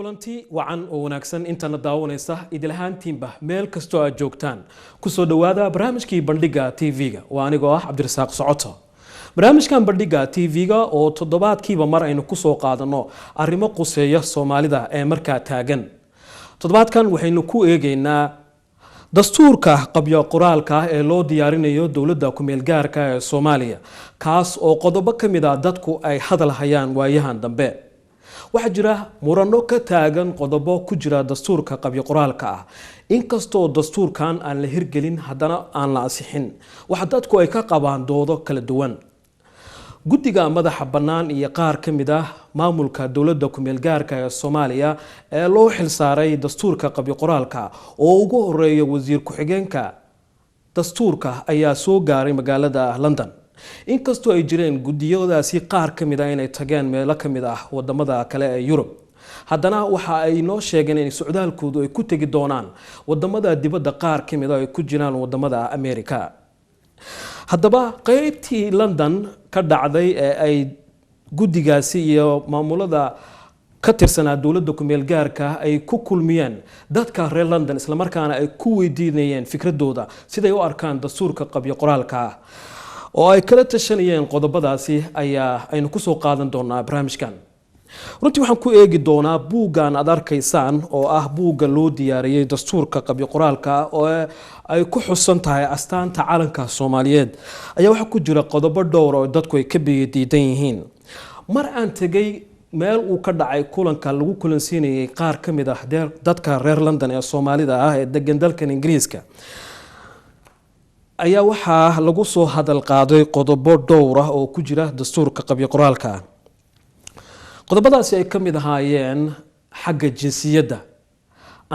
kulanti wacan oo wanaagsan intana daawanaysa idil ahaantiinba meel kastoo aad joogtaan kusoo dhawaada barnaamijkii bandhiga TV-ga waa anigoo ah Cabdirasaaq Socoto barnaamijkan bandhiga TV-ga oo toddobaadkiiba mar aynu ku soo qaadano arrimo quseeya Soomaalida ee markaa taagan toddobaadkan waxaynu ku eegaynaa dastuurka qabyo qoraalka ee loo diyaarinayo dawladda ku meel gaarka ee Soomaaliya kaas oo qodobo kamid ah dadku ay hadal hayaan waayahan dambe waxa jira murano ka taagan qodobo ku jira dastuurka qabyo qoraalka ah inkastoo dastuurkan aan la hirgelin haddana aan la ansixin waxa dadku ay ka qabaan doodo kala duwan guddiga madaxa bannaan iyo qaar kamid ah maamulka dawladda ku meel gaarka ee Soomaaliya ee loo xilsaaray dastuurka qabyo qoraalka oo ugu horeeya wasiir ku-xigeenka dastuurka ayaa soo gaaray magaalada London inkastoo ay jireen gudiyadaasi qaar kamid ah inay tageen meelo kamid ah wadamada kale ee Europe haddana waxa ay noo sheegeen in socdaalkoodu ay ku tagi doonaan wadamada dibadda qaar kamid ah ay ku jiraan wadamada America haddaba qaybtii London ka dhacday ee ay gudigaasi iyo maamulada ka tirsanaa dawladda ku meel gaarka ay ku kulmiyeen dadka reer London isla markaana ay ku weydiinayeen fikradooda siday u arkaan dastuurka qabyo qoraalka oo ay kala tashanayeen qodobadaasi ayaa aynu ku soo qaadan doonaa barnaamijkan runtii waxaan ku eegi doonaa buuggan aad arkaysaan oo ah buugga loo diyaariyay dastuurka qabyo qoraalka oo ay ku xusan tahay astaanta calanka Soomaaliyeed ayaa waxa ku jira qodobo dhowr oo dadku ay ka diidan yihiin mar aan tagay meel uu ka dhacay kulanka lagu kulansiinayay qaar kamid ah dadka reer London ee Soomaalida ah ee degan dalkan Ingiriiska ayaa waxa lagu soo hadal qaaday qodobo dhowr ah oo ku jira dastuurka qabyo qoraalka qodobadaasi ay kamid ahaayeen xagga jinsiyadda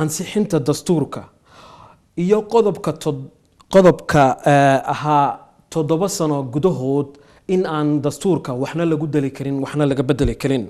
ansixinta dastuurka iyo qodobka ahaa 7 sano gudahood in aan dastuurka waxna lagu dali karin waxna laga bedeli karin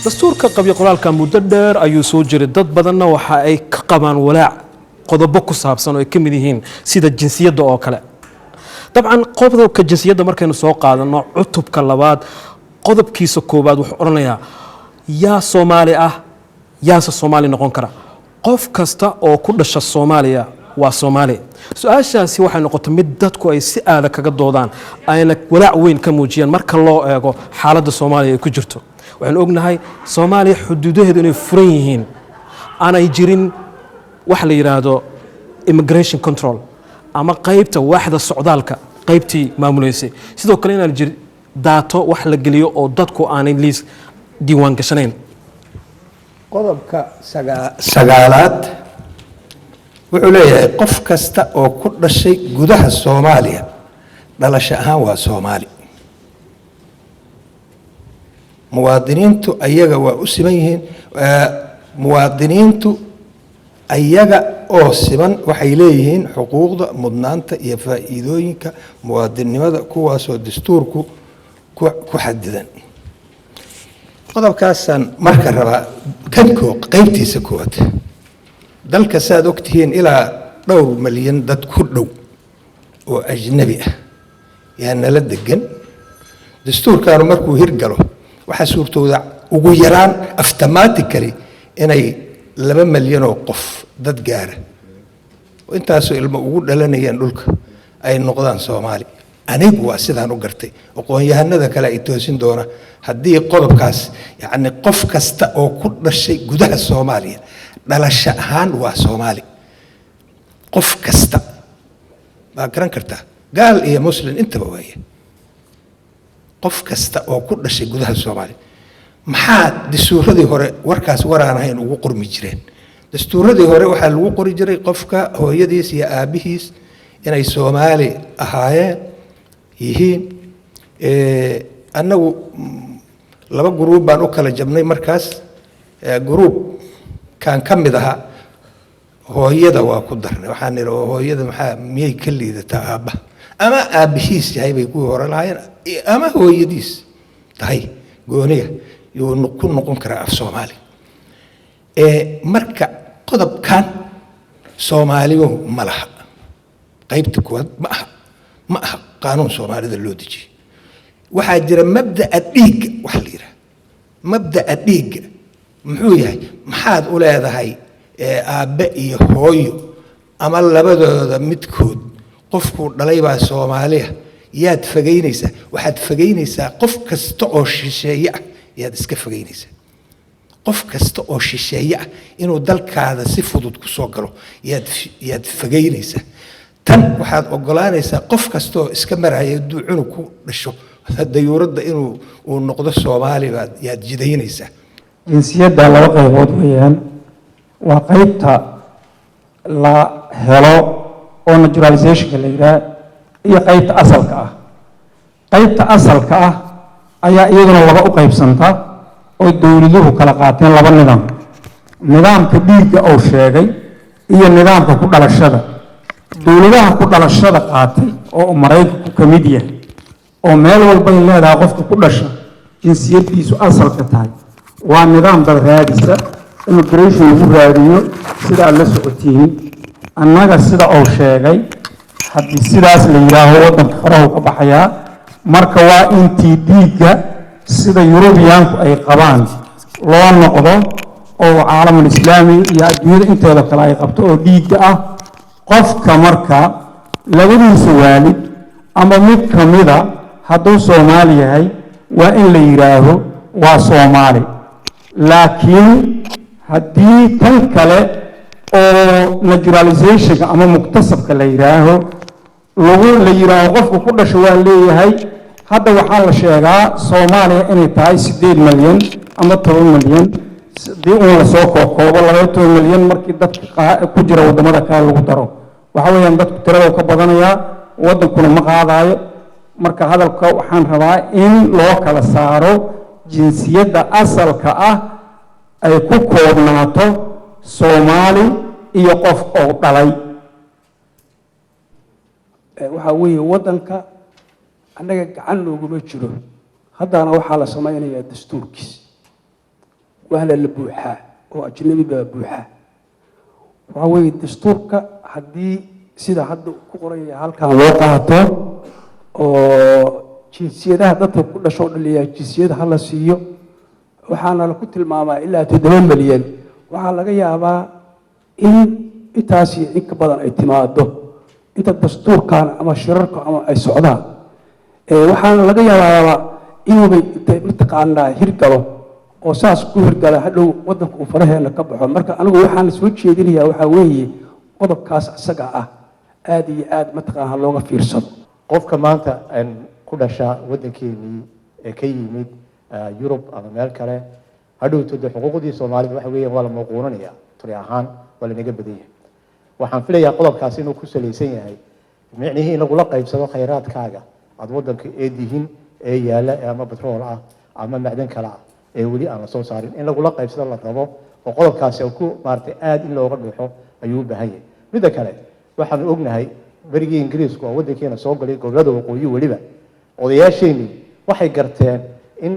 dastuurka qabyo qoraalka muddo dheer ayuu soo jiray dad badanna waxa ay ka qabaan walaac qodobo ku saabsan oo ay kamid yihiin sida jinsiyadda oo kale dabcan qodobka jinsiyadda markaynu soo qaadano cutubka labaad qodobkiisa koobaad wuxuu oranayaa yaa Soomaali ah yaasa Soomaali noqon kara qof kasta oo ku dhasha Soomaaliya waa Soomaali su'aashaasi waxay noqotay mid dadku ay si aad kaga doodaan ayna walaac weyn ka muujiyaan marka loo eego xaaladda Soomaaliya ay ku jirto waxaan ognahay Soomaaliya xuduudaheedu inay furan yihiin aanay jirin wax la yiraahdo immigration control ama qaybta waaxda socdaalka qaybtii maamuleysay sidoo kale inaan jir daato wax la geliyo oo dadku aanay liis diiwaan gashanayn qodobka sagaalaad wuxuu leeyahay qof kasta oo ku dhashay gudaha Soomaaliya dhalasho ahaan waa Soomaali muwaadiniintu ayaga waa u siman yihiin muwaadiniintu ayaga oo siman waxay leeyihiin xuquuqda mudnaanta iyo faa'iidooyinka muwaadinnimada kuwaasoo dastuurku ku xadidan qodobkaasaan marka rabaa qaybtiisa koowaad dalka saad ogtihiin ilaa dhowr malyan dad ku dhow oo ajnabi ah yaa nala degan dastuurkaanu markuu hirgalo waxaa suurtooda ugu yaraan automatically inay 2 malyan oo qof dad gaara intaasoo ilmo ugu dhalanayaan dhulka ay noqdaan Soomaali anigu waa sidaan u gartay aqoon-yahanada kale ay toosin doona haddii qodobkaas yacni qof kasta oo ku dhashay gudaha Soomaaliya dhalasho ahaan waa Soomaali qof kasta baa garan kartaa gaal iyo muslim intaba waaye qof kasta oo ku dhashay gudaha Soomaaliya maxaa dastuuradii hore warkaas waraan ahayn ugu qormi jireen dastuuradii hore waxaa lagu qori jiray qofka hooyadiis iyo aabihiis inay Soomaali ahaayeen yihiin annagu 2 group baan u kala jabnay markaas group kan kamid aha hooyada waa ku darnay waxaan niri hooyada maxaa miyay ka liidataa aabba ama aabihiis yahay bay ku hore lahaayeen ama hooyadiis tahay gooniga yuu ku noqon karaa af Soomaali marka qodobkan Soomaaligu ma laha qaybta koowaad ma aha qaanuun Soomaalida loo dejiyay waxaa jira mabda'a dhiig wax la yiraahdo mabda'a dhiig muxuu yahay maxaad u leedahay aabbe iyo hooyo ama labadooda midkood qofku dhalay baa Soomaaliya yaad fageynaysaa waxaad fageynaysaa qof kasta oo shisheeye ah yaad iska fageynaysaa qof kasta oo shisheeye ah inuu dalkaada si fudud ku soo galo yaad fageynaysaa tan waxaad ogolaanaysaa qof kasta oo iska maraya duucunu ku dhasho dayuuradda inuu noqdo Soomaali baad yaad jidaynaysaa jinsiyadda laba qaybood weeyaan waa qaybta la helo oo naturalizationka la yiraahdo iyo qaybta asalka ah qaybta asalka ah ayaa iyaduna laba u qaybsanta oo dawladuhu kala qaateen 2 nidaam nidaamka dhiigga oo sheegay iyo nidaamka ku dhalashada dawladaha ku dhalashada qaatay oo Mareykanku ka mid yahay oo meel walba ay leedahay qofka ku dhasha jinsiyadiisu asalka tahay waa nidaam dad raadisa immigration lagu raadiyo sida la socotiin annaga sida oo sheegay haddii sidaas la yiraahdo wadanka faraha ka baxaya marka waa intii dhiigga sida Yurubiyaanku ay qabaan loo noqdo oo caalamul islaami iyo adduunyada inteeda kale ay qabto oo dhiigga ah qofka marka labadiisa waalid ama mid kamida hadduu Soomaali yahay waa in la yiraahdo waa Soomaali laakiin haddii tan kale oo naturalization ama muktasabka la yiraahdo la yiraahdo qofku ku dhasho waa leeyahay hadda waxaa la sheegaa Soomaaliya inay tahay 8 malyan ama 10 malyan dii uu la soo koobo 20 malyan markii dadka ku jira wadamada kale lagu daro waxa weeyaan dadku tirada ka badanaya wadankuna ma qaadayo marka hadalka waxaan rabaa in loo kala saaro jinsiyadda asalka ah ay ku koobnaato Soomaali iyo qof oo dhalay waxa weeye wadanka annaga gacan looguma jiro haddana waxaa la samaynayaa dastuurkiis wahla la buuxaa oo ajnabi baa buuxaa waxa weeye dastuurka haddii sida hadda ku qoran yahay halkan loo qaato oo jinsiyadaha dadka ku dhasho dhaliyaa jinsiyada hala siiyo waxaana la ku tilmaamaa ilaa 7 malyan waxaa laga yaabaa in intaasi in ka badan ay timaado inta dastuurkan ama shirarka ama ay socdaan waxaana laga yaabaa inuu mataqaanaa hirgalo oo saas ku hirgala hadhow wadanka uu faraheena ka baxo marka anigu waxaan soo jeedinayaa waxa weeye qodobkaas asaga ah aad iyo aad mataqaanaa looga fiirsado qofka maanta ku dhasha wadankeenii ee ka yimid Yurub ama meel kale hadhowto xuquuqdii Soomaalida waxa weeyaan waa la muuqanaya tiri ahaan waa la naga badan yahay waxaan filayaa qodobkaas inuu ku saleysan yahay micnihiina lagu la qaybsado khayraadkaaga aad wadanka eedihin ee yaala ama batrool ah ama macdan kale ah ee weli aan la soo saarin in lagula qaybsado la rabo oo qodobkaasi oo ku maartay aad in looga dhuuxo ayuu u baahan yahay midda kale waxaan ognahay berigii ingiriisku oo waddankeena soo galay gobollada waqooyi weliba odayaasheenii waxay garteen in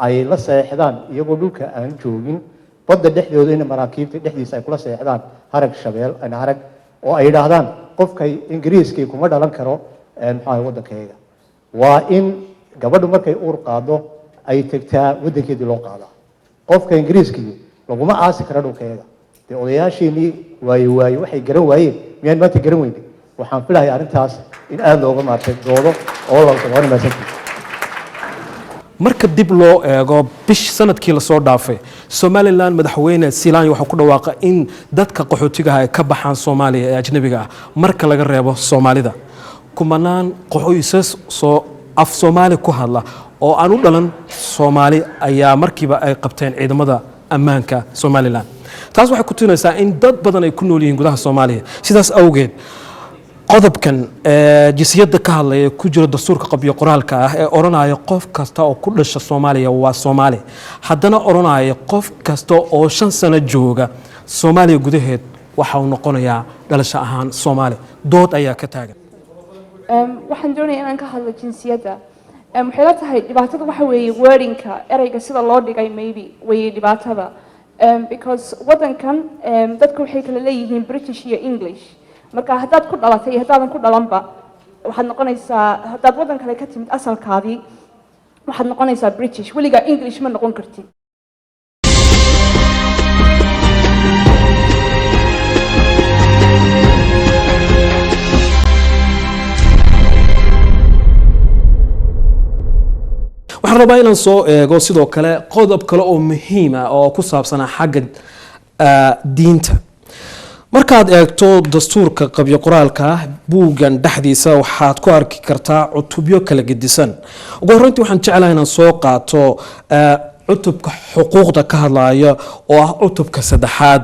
ay la seexdaan iyagoo dhulka aan joogin badda dhexdooda in maraakiibta dhexdiisa ay kula seexdaan harag shabeel harag oo ay yidhaahdaan qofka ingiriiskii kuma dhalan karo maxaa waddankayga waa in gabadhu markay uur qaado ay tagtaa waddankeedii loo qaadaa qofka ingiriiskii laguma aasi kara dhulkayga dee odayaasheenii waayo waxay garan waayeen miyaan maanta garan weynay waxaan filahay arrintaas in aada looga maartay doodo oo looga maasantii marka dib loo eego bish sanadkii lasoo dhaafay Somaliland madaxweyne Siilaan waxa ku dhawaaqa in dadka qaxootiga ay ka baxaan Soomaaliya ee ajnabiga ah marka laga reebo Soomaalida kumanaan qaxoysas soo af Soomaali ku hadla oo aan u dhalan Soomaali ayaa markiiba ay qabteen ciidamada ammaanka Somaliland taas waxay ku tusinaysaa in dad badan ay ku nool yihiin gudaha Soomaaliya sidaas awgeed qodobkan jinsiyadda ka hadlaya ku jira dastuurka qabyo qoraalka ah ee oranaya qof kasta oo ku dhasha Soomaaliya waa Soomaali haddana oranaya qof kasta oo 5 sano jooga Soomaaliya gudaheed waxa uu noqonayaa dhalasho ahaan Soomaali dood ayaa ka taagan waxaan doonayaa inaan ka hadlo jinsiyadda waxay la tahay dhibaatada waxa weeye wordingka erayga sida loo dhigay maybe way dhibaatada because waddankan dadku waxay kala leeyihiin British iyo English marka haddaad ku dhalatay haddaadan ku dhalanba waxaad noqonaysaa haddaad waddan kale ka timid asalkaadii waxaad noqonaysaa British weligaa English ma noqon kartid waxaan rabaa inaan soo eego sidoo kale qodob kale oo muhiim ah oo ku saabsan xagga diinta markaad eegto dastuurka qabyo qoraalka buugan dhaxdiisa waxaad ku arki kartaa cutubyo kala gedisan ugu horreyntii waxaan jeclahay inaan soo qaato cutubka xuquuqda ka hadlaya oo ah cutubka saddexaad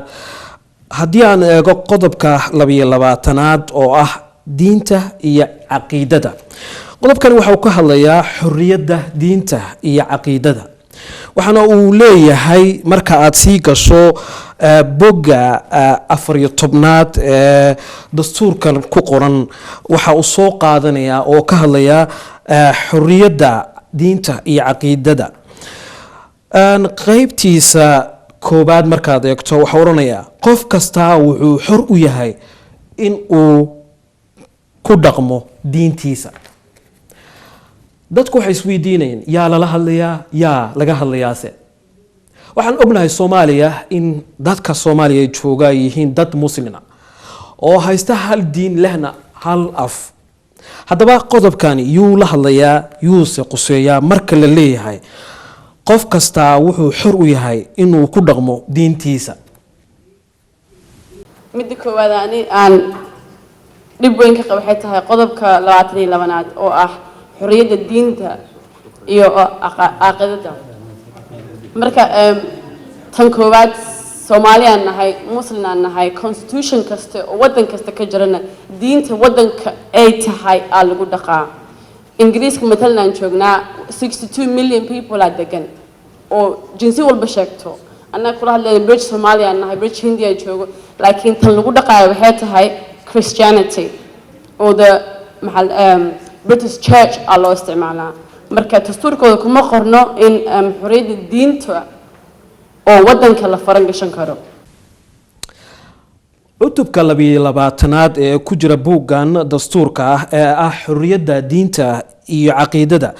haddii aan eego qodobka 22aad oo ah diinta iyo caqiidada qodobkan waxa uu ka hadlayaa xorriyadda diinta iyo caqiidada waxaana uu leeyahay marka aad sii gasho boga 14aad ee dastuurkan ku qoran waxa uu soo qaadanayaa oo ka hadlayaa xorriyadda diinta iyo caqiidada qaybtiisa koobaad markaad eegto waxa oranayaa qof kasta wuxuu xor u yahay in uu ku dhaqmo diintiisa dadku waxay isweydiinayeen yaa lala hadlayaa yaa laga hadlayaase waxaan ognahay Soomaaliya in dadka Soomaaliya jooga yihiin dad muslimiina oo haysta hal diin lehna hal af haddaba qodobkan yuu la hadlayaa yuuse quseeyaa marka la leeyahay qof kasta wuxuu xor u yahay inuu ku dhaqmo diintiisa mid koowaad aan dib weyn ka qabo waxay tahay qodobka 22aad oo ah xorriyadda diinta iyo caqiidada marka tan koowaad Soomaaliya nahay Muslim nahay constitution kasta oo waddan kasta ka jirana diinta waddanka ay tahay lagu dhaqaa Ingiriiska matalan joognaa 62 million people are degan oo jinsi walba sheegto annaga kula hadlayna British Soomaaliya nahay British India joogo laakiin tan lagu dhaqaayo waxay tahay Christianity oo British Church loo isticmaalaa marka dastuurkooda kuma qorno in xorriyadda diinta oo waddanka la faran gashan karo cutubka 22aad ee ku jira buugan dastuurka ah ee ah xorriyadda diinta iyo caqiidada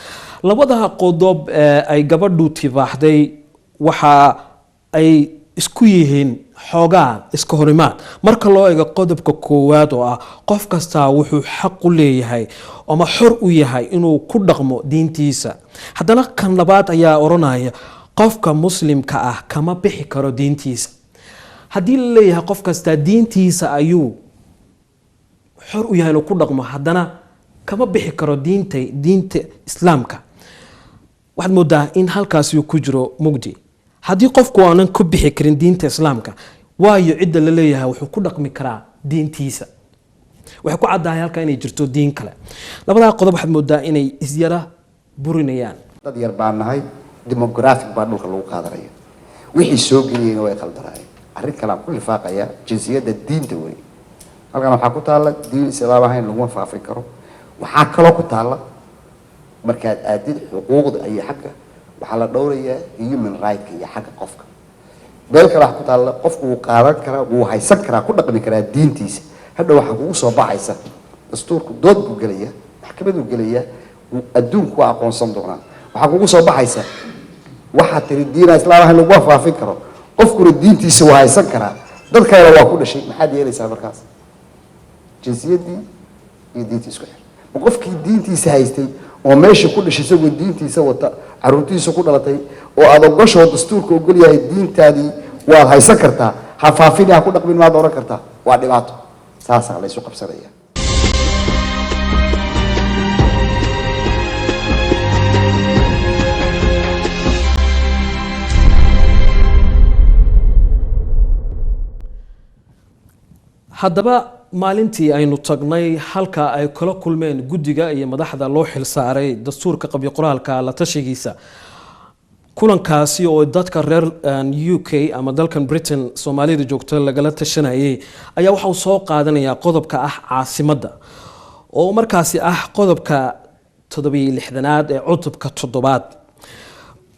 labada qodob ay gabadhu tibaaxday waxa ay isku yihiin xoogaa iska horimaad marka loo eego qodobka koowaad oo ah qof kasta wuxuu xaq u leeyahay ama xor u yahay inuu ku dhaqmo diintiisa haddana kan labaad ayaa oranaya qofka muslimka ah kama bixi karo diintiisa haddii la leeyahay qof kasta diintiisa ayuu xor u yahay inuu ku dhaqmo haddana kama bixi karo diinta islaamka waxaad moodaa in halkaasi ku jiro mugdi haddii qofku aanan ku bixi karin diinta islaamka waayo cidda la leeyahay wuxuu ku dhaqmi karaa diintiisa waxay ku caddahay halka inay jirto diin kale labadaa qodob waxaad moodaa inay isyara burinayaan dad yar baan nahay demographic baa dhulka lagu qaadanaya wixii soo geliyeyna way qaldanaayeen arrin kale aan ku lifaaqaya jinsiyadda diinta wey halkan waxaa ku taalla diin islaam ahayn laguma faafin karo waxaa kaloo ku taalla markaad aadid xuquuqda iyo xagga waxaa la dhowrayaa human right-ka iyo xagga qofka meel kale waxaa ku taalla qofku wuu qaadan karaa wuu haysan karaa ku dhaqmi karaa diintiisa hadha waxaa kugu soo baxaysa dastuurku dood buu gelaya maxkamaduu gelaya adduunku waa aqoonsan doonaa waxaa kugu soo baxaysa waxaa tiri diina islaam ahayn laguma faafin karo qofkuna diintiisa waa haysan karaa dad kalena waa ku dhashay maxaad yeelaysaa markaas jinsiyaddii iyo diintii isku xir ma qofkii diintiisa haystay oo meesha ku dhashay isagoo diintiisa wata caruurtiisa ku dhalatay oo aad ogashoo dastuurka ogol yahay diintaadii waad haysan kartaa ha faafin ha ku dhaqmin maad oran kartaa waa dhibaato saasaa laysu qabsanaya haddaba maalintii aynu tagnay halka ay kala kulmeen guddiga iyo madaxda loo xilsaaray dastuurka qabyo qoraalka la tashigiisa kulankaasi oo dadka reer UK ama dalkan Britain Soomaalida joogta lagala tashanayay ayaa waxa uu soo qaadanayaa qodobka ah caasimadda oo markaasi ah qodobka 76aad ee cutubka 7aad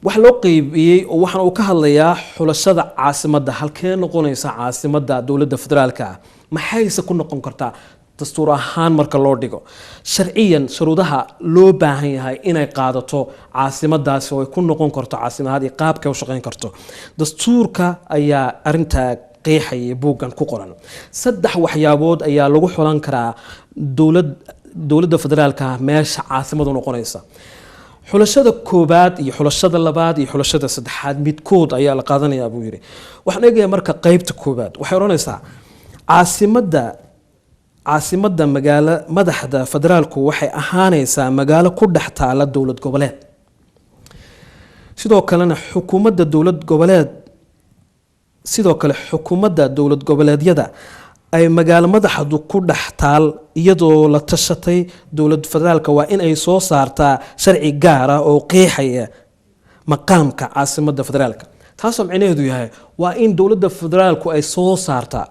wax loo qeybiyay oo waxaan uu ka hadlayaa xulashada caasimadda halkee noqonaysa caasimadda dawladda federaalka maxayse ku noqon kartaa dastuur ahaan marka loo dhigo sharciyan shuruudaha loo baahan yahay inay qaadato caasimadaasi oo ay ku noqon karto caasimad iyo qaabka u shaqeyn karto dastuurka ayaa arinta qeexaya buugan ku qoran saddex waxyaabood ayaa lagu xulan karaa dawladda federaalka meesha caasimadu noqonaysa xulashada koobaad iyo xulashada labaad iyo xulashada saddexaad midkood ayaa la qaadanayaa buu yiri waxaan eegayaa marka qaybta koobaad waxay oranaysaa caasimada magaalo madaxda federaalku waxay ahaanaysaa magaalo ku dhex taala dowlad goboleed sidoo kale xukuumadda dowlad goboleedyada ay magaalo madaxdu ku dhex taal iyadoo la tashatay dowlad federaalka waa in ay soo saartaa sharci gaar ah oo qeexaya maqaamka caasimadda federaalka taasoo micnaheedu yahay waa in dowladda federaalku ay soo saartaa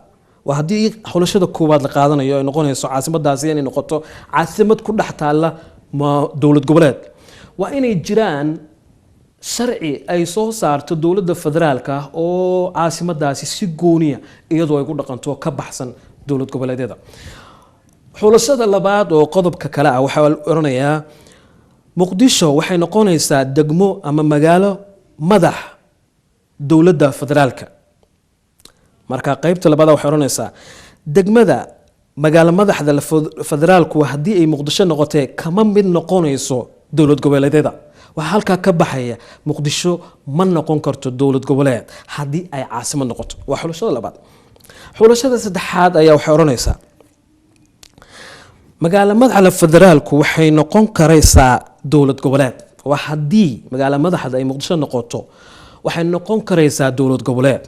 waa haddii xulashada koowaad la qaadanayo ay noqonayso caasimadaasi inay noqoto caasimad ku dhex taalla dowlad goboleed waa inay jiraan sharci ay soo saarto dowladda federaalka oo caasimadaasi si gooniya iyadoo ay ku dhaqanto ka baxsan dowlad goboleedyada xulashada labaad oo qodobka kale ah waxaa oranayaa muqdisho waxay noqonaysaa degmo ama magaalo madax dowladda federaalka marka qaybta labaad waxay oranaysaa degmada magaalo madaxda federaalku haddii ay muqdisho noqotee kama mid noqonayso dowlad goboleedyada waxaa halkaa ka baxaya muqdisho ma noqon karto dowlad goboleed haddii ay caasimad noqoto waa xulashada labaad xulashada saddexaad ayaa waxay oranaysaa magaalo madaxda federaalku waxay noqon karaysaa dowlad goboleed waa haddii magaalo madaxda ay muqdisho noqoto waxay noqon karaysaa dowlad goboleed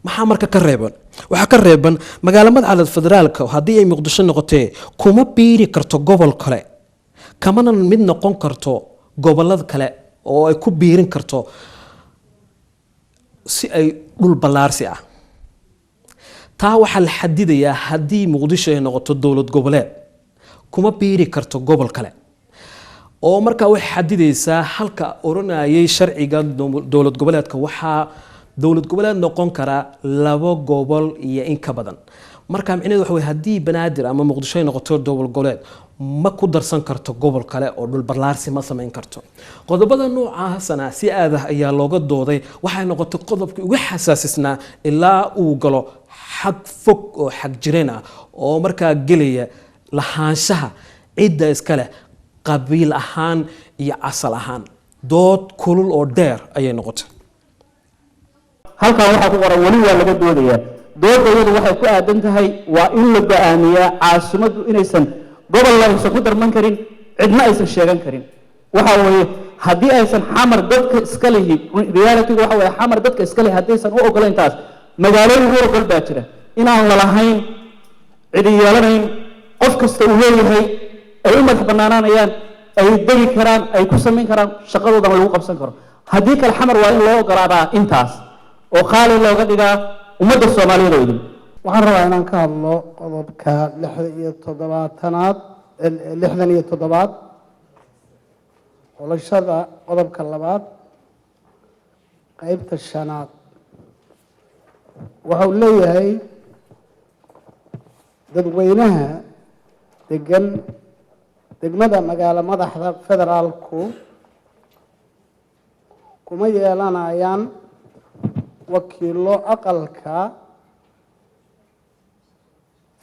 maxaa marka ka reeban waxaa ka reeban magaalo madaxda federaalka haddii ay muqdisho noqotee kuma biiri karto gobol kale kamana mid noqon karto gobolada kale oo ay ku biirin karto si ay dhul ballaarsi ah taa waxaa la xadidayaa haddii muqdisho ay noqoto dowlad goboleed kuma biiri karto gobol kale oo markaa waxay xadidaysaa halka oranayay sharciga dowlad goboleedka waxaa dowlad goboleed noqon kara 2 gobol iyo in ka badan marka micnaheedu waxa weeye haddii banaadir ama muqdisho ay noqoto dowlad goboleed ma ku darsan karto gobol kale oo dhul ballaarsi ma samayn karto qodobada noocaasana si aad ah ayaa looga dooday waxay noqotay qodobkii ugu xasaasisnaa ilaa uu galo xag fog oo xag jireen ah oo markaa gelaya lahaanshaha cidda iska leh qabiil ahaan iyo asal ahaan dood kulul oo dheer ayay noqotay halkan waxaa ku qoran weli waa laga doodayaa doodayadu waxay ku aadan tahay waa in la go'aamiyaa caasimaddu inaysan gobolna aysan ku darman karin cidna aysan sheegan karin waxa weeye haddii aysan xamar dadka iska lihi reality waxa weeye xamar dadka iska lihi haddaysan u ogolayn taas magaalooyin u ogol baa jira inaan la lahayn cidi yeelanayn qof kasta uu leeyahay ay u madax bannaanaanayaan ay degi karaan ay ku samayn karaan shaqadoodana lagu qabsan karo haddii kale xamar waa in loo ogolaadaa intaas oo qaali looga dhigaa ummadda soomaaliyeed oo idin waxaan rabaa inaan ka hadlo qodobka 67 xulashada qodobka 2 qaybta 5 waxa uu leeyahay dadweynaha degan degmada magaalo madaxda federaalku kuma yeelanayaan wakiilo aqalka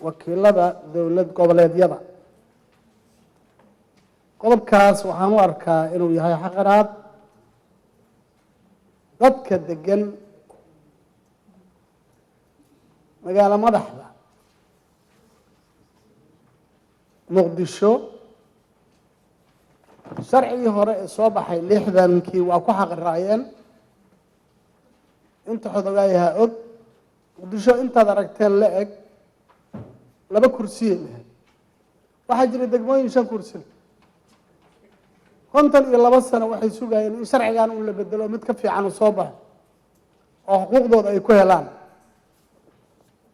wakiilada dowlad goboleedyada qodobkaas waxaan u arkaa inuu yahay xaqiraad dadka degan magaalo madaxda muqdisho sharcigii hore ee soo baxay 60kii waa ku xaqiraayeen inta xodogaayaha og muqdisho intaad aragteen la eg 2 kursi leh waxaa jira degmooyin 5 kursi 52 sano waxay sugayeen in sharcigan uu la bedelo mid ka fiican uu soo baxo oo xuquuqdooda ay ku helaan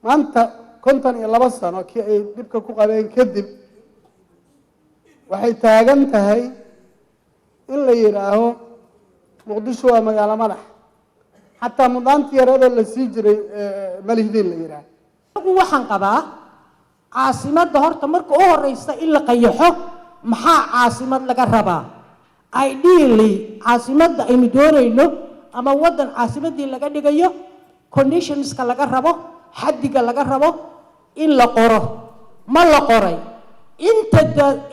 maanta 52 sano kii ay dibka ku qabeen kadib waxay taagan tahay in la yiraaho muqdisho waa magaalo madax xataa mudaantii yarada la sii jiray malihdin la yiraaho waxaan qabaa caasimadda horta marka u horeysa in la qayaxo maxaa caasimad laga rabaa ideally caasimadda aynu doonayno ama wadan caasimadii laga dhigayo conditionska laga rabo xaddiga laga rabo in la qoro ma la qoray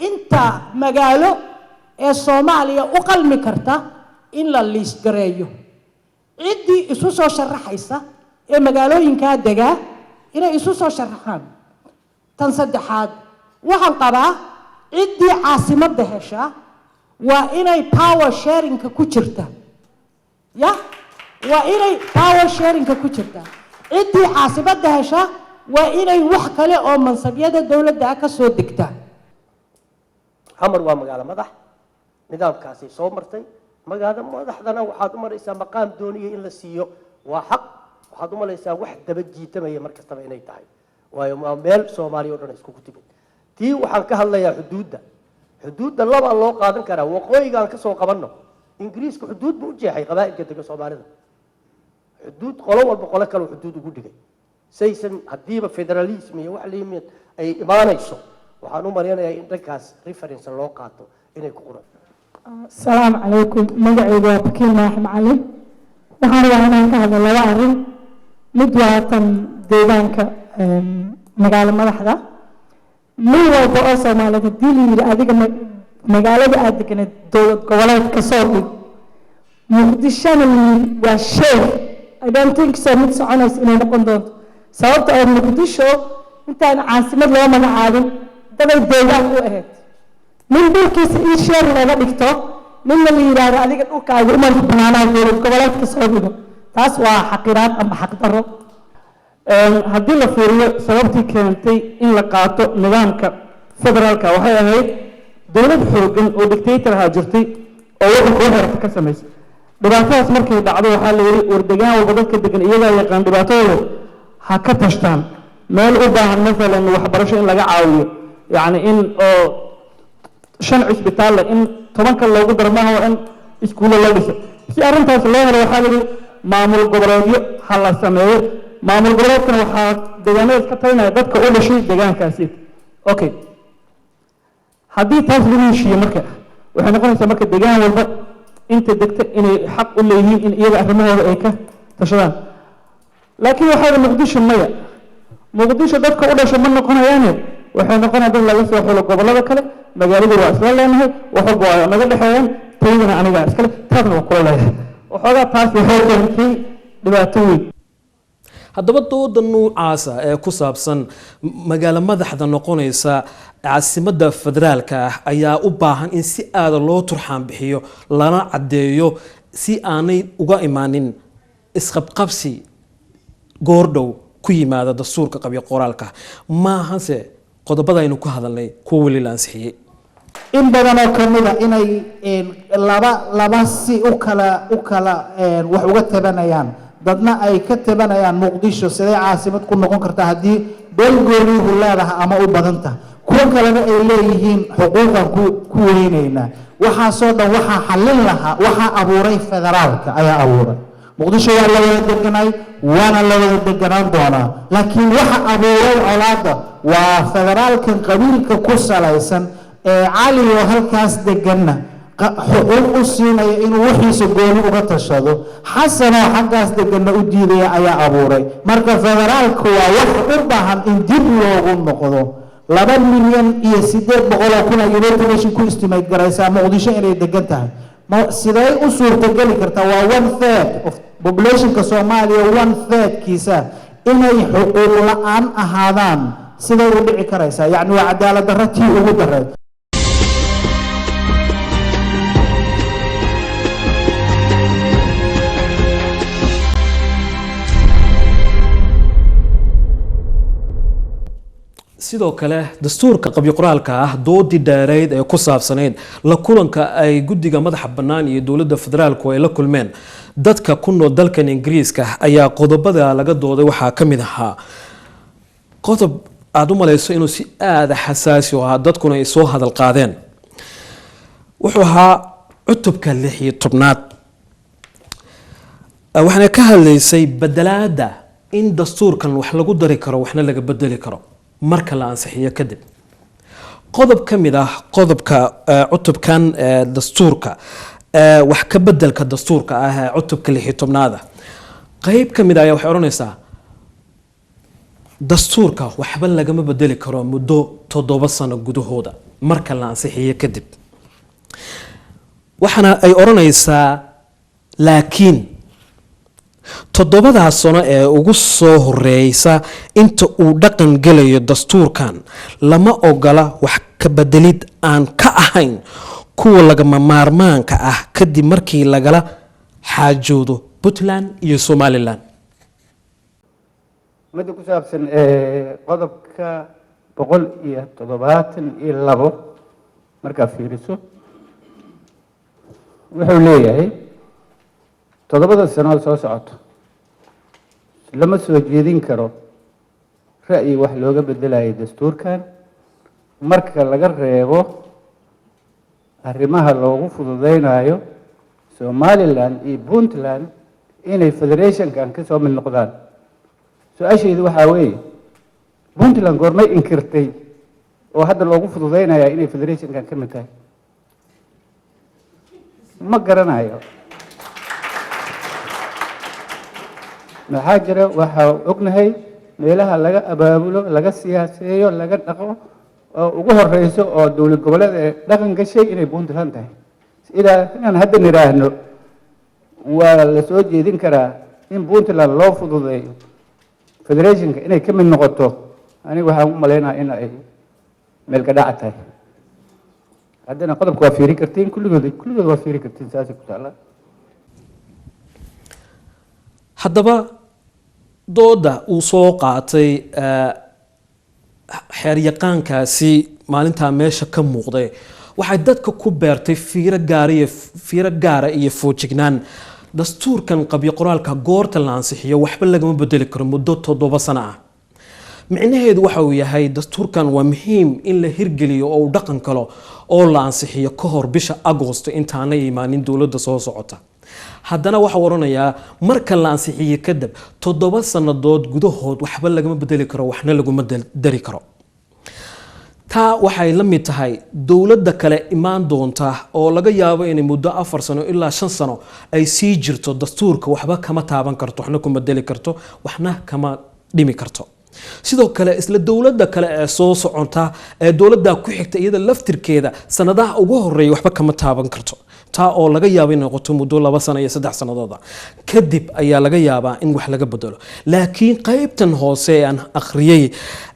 inta magaalo ee Soomaaliya u qalmi karta in la list gareeyo ciddii isu soo sharaxaysa ee magaalooyinka degaa inay isu soo sharaxaan tan saddexaad waxaan qabaa ciddii caasimadda hesha waa inay power sharing ku jirta waa inay power sharing ku jirta ciddii caasimadda hesha waa inay wax kale oo mansabyada dawladda ka soo degta xamar waa magaalo madax nidaamkaasi soo martay magaalo madaxdana waxaad u maraysaa maqaam dooniya in la siiyo waa xaq waxaad u malaysaa wax daba jiitamaya markastaba inay tahay waayo waa meel Soomaaliya oo dhan isku timid tii waxaan ka hadlayaa xuduudda laba loo qaadan karaa waqooyigaan ka soo qabanno ingiriiska xuduud buu u jeexay qabaa'ilka degan Soomaalida xuduud qolo walba qolo kale xuduud ugu dhigay saysan hadiiba federalism iyo wax leeyimid ay imaanayso waxaan u mareynayaa in dhankaas reference loo qaato inay ku qoraan السلام عليكم مجاعيد وبكين ماح معلم waxaan rabaa inaan ka hadlo laba arrin mid waa tan deegaanka magaalo madaxda mid walba oo Soomaaliyeed hadii la yiri adiga magaalada aad deganeed dowlad goboleed ka soo dhig muqdishona waa shay I don't think so mid soconays inay noqon doonto sababta oo muqdisho intaan caasimad loo magacaabin dabay deegaan u ahayd من بلكيس إيشير لما دكتور من اللي يراد هذيك الأوكا يوم البنانا يقول قبلات كسرهم تاسوا حقيرات أم حق ضرب haddii la fiiriyo sababtii keentay in la qaato nidaamka federaalka waxay ahayd dowlad xooggan oo dictator ha jirtay oo wadanka waxay ka samaysay dhibaatadaas markay dhacdo waxaa la yiri wardegaan walba dadka degan iyaga yaqaan dhibaatadooda ha ka tashtaan meel u baahan مثلا waxbarasho in laga caawiyo yani in oo 5 isbitaal in 10 kale loogu daro maaha in iskuulo loo dhiso si arrintaas loo helo waxaa la yiri maamul goboleedyo ha la sameeyo maamul goboleedkan waxaa deegaanada ka talinaya dadka u dhashay deegaankaasi okay haddii taas lagu heshiiyo marka waxay noqonaysaa marka deegaan walba inta degta inay xaq u leeyihiin in iyaga arrimahooda ay ka tashadaan laakiin waxaa muqdisho maya muqdisho dadka u dhashay ma noqonayaane waxay noqonayaan dad laga soo xulo gobolada kale magaalada waa isla leenahay waxa waa naga dhaxeeyaan taydana aniga iskale taasna waa kula leeyahay waxoogaa taas waxay keentay dhibaato weyn haddaba dooda noocaasa ee ku saabsan magaalo madaxda noqonaysa caasimadda federaalka ah ayaa u baahan in si aada loo turxaan bixiyo lana caddeeyo si aanay uga imaanin isqabqabsi goordhow ku yimaada dastuurka qabyo qoraalka maahanse qodobada aynu ku hadalnay kuwa weli la ansixiyey in badan oo kamida inay laba si u kala wax uga tabanayaan dadna ay ka tabanayaan muqdisho sidee caasimad ku noqon kartaa haddii beelgoonihu leedahay ama u badan tahay kuwa kalena ay leeyihiin xuquuqan ku weynaynaa waxaasoo dhan waxaa xallin lahaa waxaa abuuray federaalka ayaa abuuray muqdisho waa la wada deganay waana la wada deganaan doonaa laakiin waxa abuuray colaadda waa federaalkan qabiilka ku salaysan ee cali oo halkaas deganna xuquuq u siinaya inuu wixiisa gooni uga tashado xasan oo xaggaas deganna u diidaya ayaa abuuray marka federaalku waa wax u baahan in dib loogu noqdo 2,800,000 United Nations ku estimate garaysaa muqdisho inay degan tahay sidee u suurtageli kartaa waa 1/3 of populationka Soomaaliya 1/3 kiisa inay xuquuq la'aan ahaadaan sidee u dhici karaysaa yacni waa cadaalad darro tii ugu daray sidoo kale dastuurka qabyo qoraalka ah doodii dheereyd ee ku saabsanayd la kulanka ay guddiga madaxa bannaan iyo dowladda federaalku ay la kulmeen dadka ku nool dalkan ingiriiska ayaa qodobada laga dooday waxaa ka mid ahaa qodob aada u malayso inuu si aada xasaasi u ahaa dadkuna ay soo hadal qaadeen wuxuu ahaa cutubka 16aad waxaana ka hadlaysay bedelaada in dastuurkan wax lagu dari karo waxna laga bedeli karo marka la ansixiyo kadib qodob ka mid ah qodobka cutubkan dastuurka wax ka bedelka dastuurka ah cutubka 16aad qayb ka mid ah waxay oranaysaa dastuurka waxba lagama bedeli karo muddo 7 sano gudahooda marka la ansixiyo kadib waxana ay oranaysaa laakiin 7 sano ee ugu soo horeysa inta uu dhaqan galayo dastuurkan lama ogola wax ka bedelid aan ka ahayn kuwa lagama maarmaanka ah kadib markii lagala xaajoodo Puntland iyo Somaliland mid ku saabsan qodobka 172 marka fiiriso wuxuu leeyahay 7 sano soo socoto lama soo jeedin karo ra'yi wax looga bedelayo dastuurkan marka laga reebo arrimaha loogu fududeynayo Somaliland iyo Puntland inay federationkan ka soo mid noqdaan su-aasheedu waxaa weeye Puntland goormay inkirtay oo hadda loogu fududeynayaa inay federationkan ka mid tahay ma garanayo maxaa jira waxaa ognahay meelaha laga abaabulo laga siyaaseeyo laga dhaqo oo ugu horeyso oo dowlad goboleed ee dhaqan gashay inay Puntland tahay ilaa inaan hadda niraahno waa la soo jeedin karaa in Puntland loo fududeeyo federationka inay ka mid noqoto aniga waxaan u maleynayaa in ay meel ka dhac tahay haddana qodobka waa fiiri kartiin kulligood waa fiiri kartiin saasay ku taala haddaba dooda uu soo qaatay xeeryaqaankaasi maalintaa meesha ka muuqday waxay dadka ku beertay fiiro gaara iyo foojignaan dastuurkan qabyo qoraalka goorta la ansixiyo waxba lagama bedeli karo muddo 7 sano ah micnaheedu waxa uu yahay dastuurkan waa muhiim in la hirgeliyo oo uu dhaqan kalo oo la ansixiyo ka hor bisha Agoosto intaanay imaanin dowladda soo socota haddana waxa waranayaa marka la ansixiyo kadib 7 sanadood gudahood waxba lagama bedeli karo waxna laguma dari karo taa waxay la mid tahay dowladda kale imaan doonta oo laga yaabo inay muddo 4 sano ilaa 5 sano ay sii jirto dastuurka waxba kama taaban karto waxna kuma bedeli karto waxna kama dhimi karto sidoo kale isla dowladda kale ee soo socota ee dowladda ku xigta iyada laftirkeeda sanadaha ugu horeeya waxba kama taaban karto taa oo laga yaabo inay noqoto muddo 2 sano iyo 3 sanadooda kadib ayaa laga yaabaa in wax laga bedelo laakiin qaybtan hoose aan akhriyay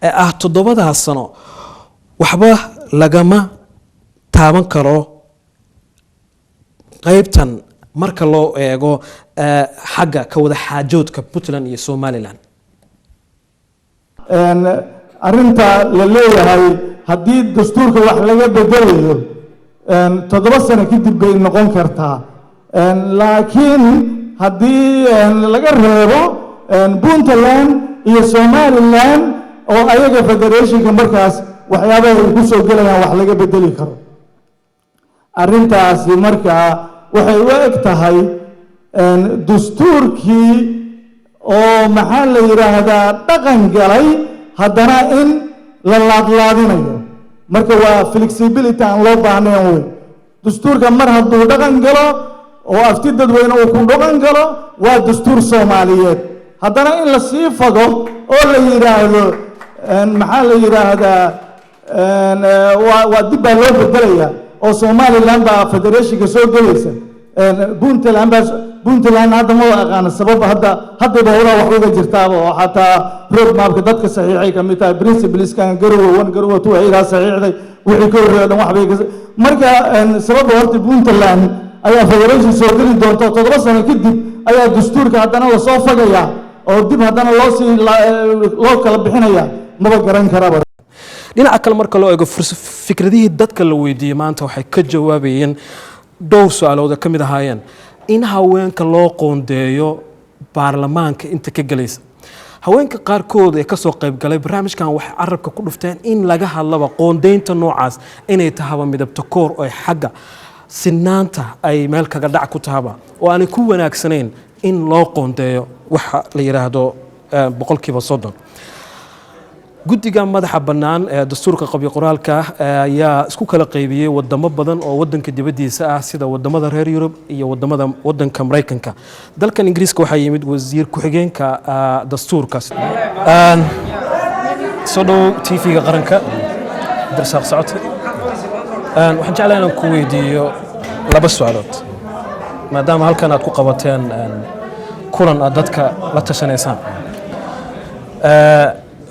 ee ah 7 sano waxba lagama taaban karo qaybtan marka loo eego xagga ka wada xaajoodka Puntland iyo Somaliland arrinta la leeyahay haddii dastuurka wax laga bedelayo 7 sano kadib bay noqon kartaa laakiin haddii laga reebo Puntland iyo Somaliland oo ayaga federationka markaas waxyaabaha ay ku soo gelayaan wax laga bedeli karo arrintaasi markaa waxay u eg tahay dastuurkii oo maxaa la yiraahdaa dhaqan galay haddana in la laadlaadinayo marka waa flexibility aan loo baahnayn wey dastuurka mar hadduu dhaqan galo oo afti dadweyne uu ku dhaqan galo waa dastuur Soomaaliyeed haddana in la sii fago oo la yiraahdo maxaa la yiraahdaa waa dib baa loo bedelayaa oo Somaliland baa federationka soo gelaysa Puntland hadda ma aqaan sabab hadda howlaha wax uga jirtaaba oo xataa road mapka dadka saxiixay ka mid tahay principles kan garowe tu ay saxiixday wixii ka horreeyay dhan wax bay marka sabab horta Puntland ayaa federation soo geli doonta 7 sano kadib ayaa dastuurka haddana la soo fagaya oo dib haddana loo kala bixinaya maba garan karaba dhinaca kale marka loo eego fikradihii dadka la weydiiyay maanta waxay ka jawaabayeen dhowr su'aalood ka mid ahaayeen in haweenka loo qoondeeyo baarlamaanka inta ka galaysa haweenka qaarkood ee ka soo qayb galay barnaamijkan waxay carabka ku dhufteen in laga hadlaba qoondeynta noocaas inay tahaba midabta koor oo xagga sinaanta ay meel kaga dhac ku tahaba oo aanay ku wanaagsanayn in loo qoondeeyo waxa la yiraahdo 30% guddiga madaxa bannaan ee dastuurka qabyo qoraalka ayaa isku kala qaybiyay wadamo badan oo wadanka dibadiisa ah sida wadamada reer Yurub iyo wadanka Mareykanka dalkan Ingiriiska waxaa yimid wasiir ku-xigeenka dastuurkaas soo dhow TV-ga qaranka Abdirsaaq Socoto waxaan jeclahay inaan ku weydiiyo 2 su'aalood maadaama halkan aad ku qabateen kulan aad dadka la tashanaysaan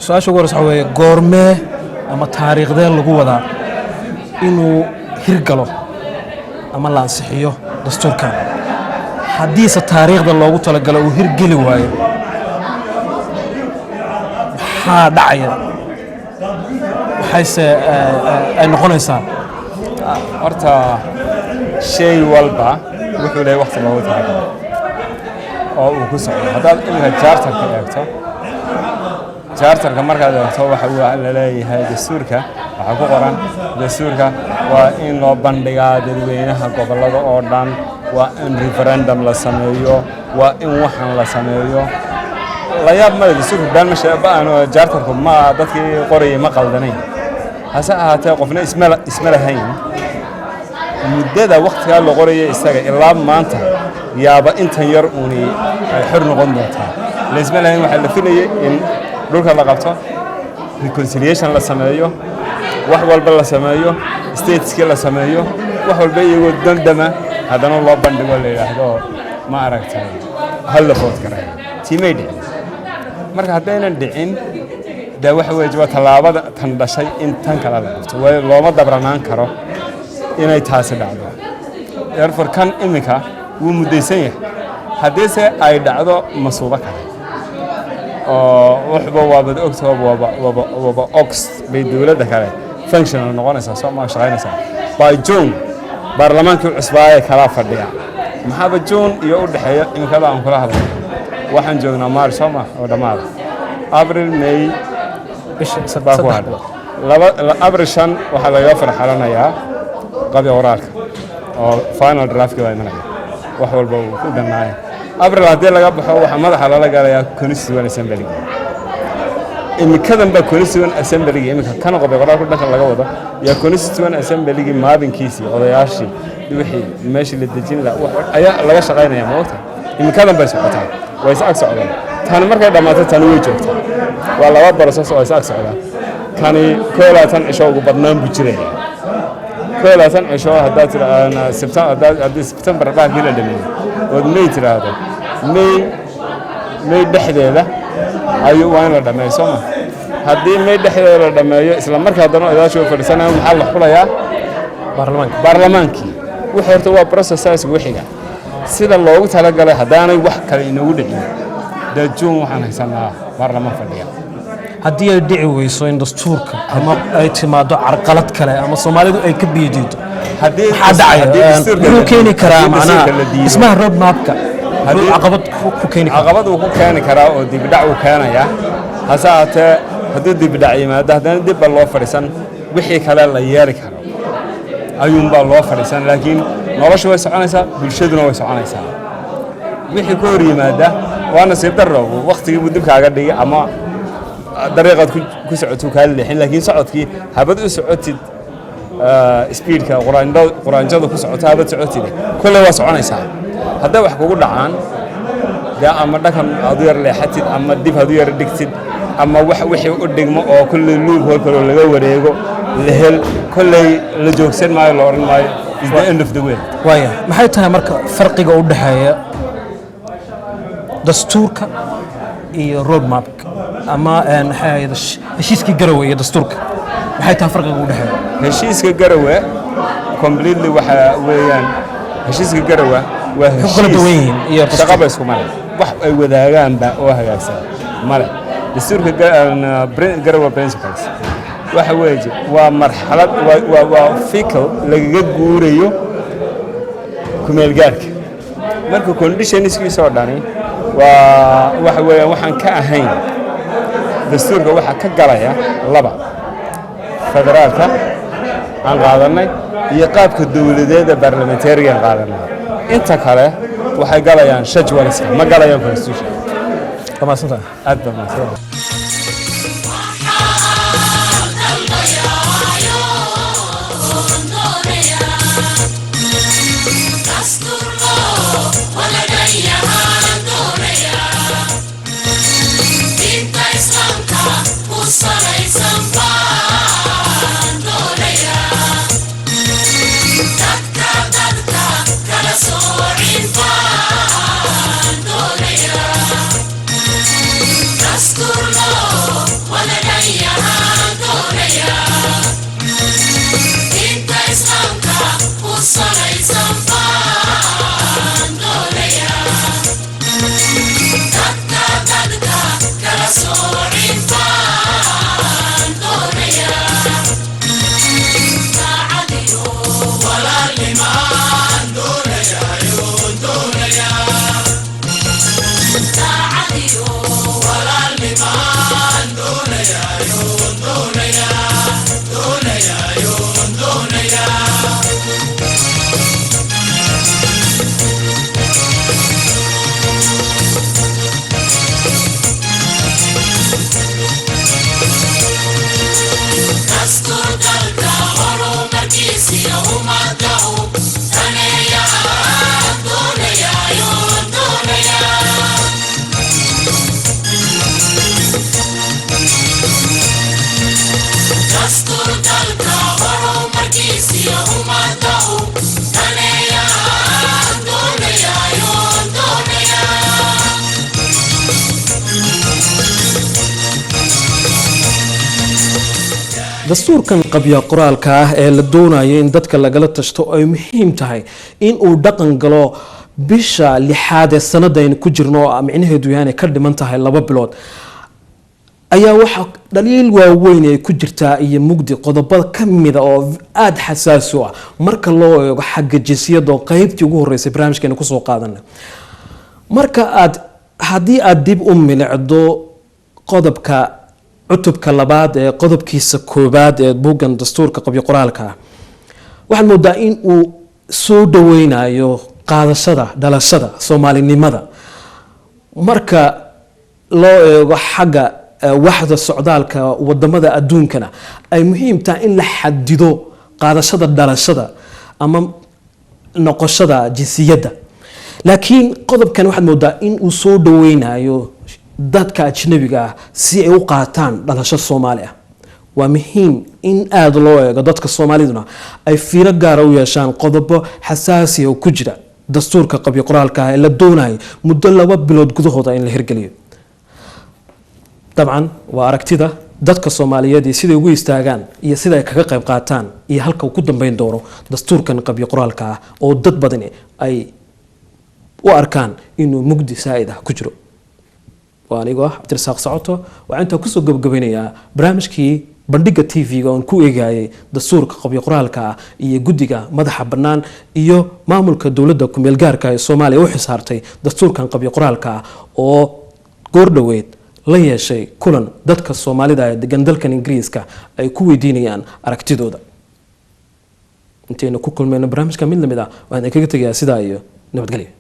su-aasha ugu horeysa waxa weeye goormee ama taariikhdee lagu wadaa inuu hirgalo ama la ansixiyo dastuurkan haddiise taariikhda loogu talagalo uu hirgeli waayo maxaa dhacaya maxayse ay noqonaysaa horta shay walba wuxuu leeyahay waqti loogu talagalo oo uu ku socdo haddaad iminka jaartarka eegto jaartarka markaad eegto waxa uu la leeyahay dastuurka waxa ku qoran dastuurka waa in loo bandhigaa dadweynaha gobolada oo dhan waa in referendum la sameeyo waa in waxan la sameeyo la yaab ma dastuurka baan ma sheebaan oo jaartarku ma dadkii qorayay ma qaldanayn hase ahaatee qofna isma lahayn muddada waqtiga la qorayay isaga ilaa maanta yaaba intan yar uuni ay xor noqon doontaa la isma lahayn waxa la filayay in dhulka la qabto reconciliation la sameeyo wax walba la sameeyo stateski la sameeyo wax walba iyagoo dandama haddana loo bandhigo la yidhaahdo ma aragtay hal la food karay tiimay dhicin marka haddaynan dhicin dee waxa weeye waa tallaabada tan dhashay in tan kale la qabto looma dabranaan karo inay taasi dhacdo therefore kan iminka wuu muddaysan yahay haddiise ay dhacdo masuubo kale oo waxba waabad ogtoo waaba ox bay dowladda kale functional noqonaysaa soo ma shaqaynaysaa by June baarlamaankii cusbaaye kala fadhiya maxaaba June iyo u dhaxeeya iminkada aan kula hadlay waxaan joognaa March soo ma oo dhamaad April May bisha saddex ku hadlo April 5 waxa laga farxalanayaa qabyo qoraalka oo final draft waa imanaya wax walba uu ku dhanaayo April hadii laga baxo waxa madaxa lala galayaa constituent assembly imikadan ba constituent assembly imika kan qabyo qoraalka dhanka laga wado ya constituent assembly maadinkiisi odayaashii wixii meeshii la dejin la ayaa laga shaqeynaya moogta imikadan bay socotaa way is ag socdaan tan markay dhamaato tan way joogtaa waa laba process oo is ag socdaan kani koolatan cisho ugu badnaan buu jiray koolatan cisho haddaad tiraahdo September baa gila dhameeyay oo May tiraahdo May dhexdeeda ayuu waan la dhameeyay Soomaa haddii May dhexdeeda la dhameeyo isla markaa haddana odayaashu fadhisanayaan maxaa la xulayaa baarlamaankii wuxuu horta waa process wixiga sida loogu talagalay haddaanay wax kale inoogu dhicin June waxaan haysanaa baarlamaan fadhiya haddii ay dhici weyso in dastuurka ama ay timaado carqalad kale ama Soomaalidu ay ka biidido maxaa dhacaya wuxuu keeni karaa macnaha ismaha road mapka caqabad ku keeni karaa caqabad uu ku keeni karaa oo dib dhac uu keenaya hase ahaatee haddii dib dhac yimaado haddana dib baa loo fadhiisan wixii kale la yeeri karo ayuunbaa loo fadhiisan laakiin noloshu way soconaysaa bulshaduna way soconaysaa wixii ka hor yimaada waa nasiib darro waqtigii buu dib kaaga dhigay ama dariiqaad ku socotuu kaa leexin laakiin socodkii habad u socotid speedka quraanjada ku socota habad socotid kolley waa soconaysaa hadday wax kugu dhacaan dee ama dhakan aad u yar leexatid ama dib aad u yar dhigtid ama wax wixii u dhigmo oo kolley luug hol kaloo laga wareego la hel kolley la joogsan maayo la odhan maayo is the end of the way waaya maxay tahay marka farqiga u dhexeeya dastuurka iyo road mapka ama heshiiskii Garowe iyo dastuurka maxay tahay farqiga u dhexeeya heshiiska Garowe completely waxa weeyaan heshiiska Garowe waa heshiis shaqaba isku male wax ay wadaagaan oo hagaagsan male dastuurka Garowe principles waxa weeye waa marxalad waa fikir lagaga guurayo kumeel gaarka marka conditionskiisa oo dhani waxa weeyaan waxaan ka ahayn dastuurka waxa ka galaya laba federaalka aan qaadanay iyo qaabka dawladeed ee parliamentariga aan qaadanay inta kale waxay galayaan schedule ma galayaan constitution kama santa aad baa maasan dastuurkan qabya qoraalka ah ee la doonayo in dadka lagala tashto ay muhiim tahay in uu dhaqan galo bisha 6 ee sanadayna ku jirno oo micnaheedu yahay ka dhiman tahay 2 bilood ayaa waxa dhaliil waaweyn ay ku jirtaa iyo mugdi qodobo kamid oo aad xasaas u ah marka loo eego xagga jinsiyada oo qaybtii ugu horeysay barnaamijkeena ku soo qaadanay marka haddii aad dib u milicdo qodobka cutubka labaad ee qodobkiisa koobaad ee buuggan dastuurka qabyo qoraalka waxaan moodaa in uu soo dhaweynayo qaadashada dhalashada Soomaalinimada marka loo eego xagga waxda socdaalka wadamada adduunkana ay muhiim tahay in la xadido qaadashada dhalashada ama noqoshada jinsiyadda laakiin qodobkan waxaad moodaa in uu soo dhaweynayo dadka ajnabiga ah si ay u qaataan dhalasho Soomaali ah waa muhiim in aad loo eego dadka Soomaaliduna ay fiiro gaar ah u yeeshaan qodobo xasaasi ah oo ku jira dastuurka qabyo qoraalka ee la doonayo muddo 2 bilood gudahooda in la hirgeliyo dabcan waa aragtida dadka Soomaaliyeed sida ugu istaagaan iyo sida ay kaga qayb qaataan iyo halka uu ku dambeyn doono dastuurkan qabyo qoraalka oo dad badan ay u arkaan inuu mugdi saa'id ah ku jiro waa anigoo cabdirasaaq socoto waxaan intaa kusoo gabagabeynayaa barnaamijkii bandhiga TV-ga oon ku eegayay dastuurka qabyo qoraalka ah iyo guddiga madaxa bannaan iyo maamulka dowladda ku-meel gaarka ee Soomaaliya u xisaartay dastuurkan qabyo qoraalka ah oo goordhaweed la yeeshay kulan dadka Soomaalida ee degan dalkan Ingiriiska ay ku weydiinayaan aragtidooda. intaynu ku kulmayno barnaamijka mid lamid ah waxaan kaga tagayaa sidaa iyo nabadgelyo.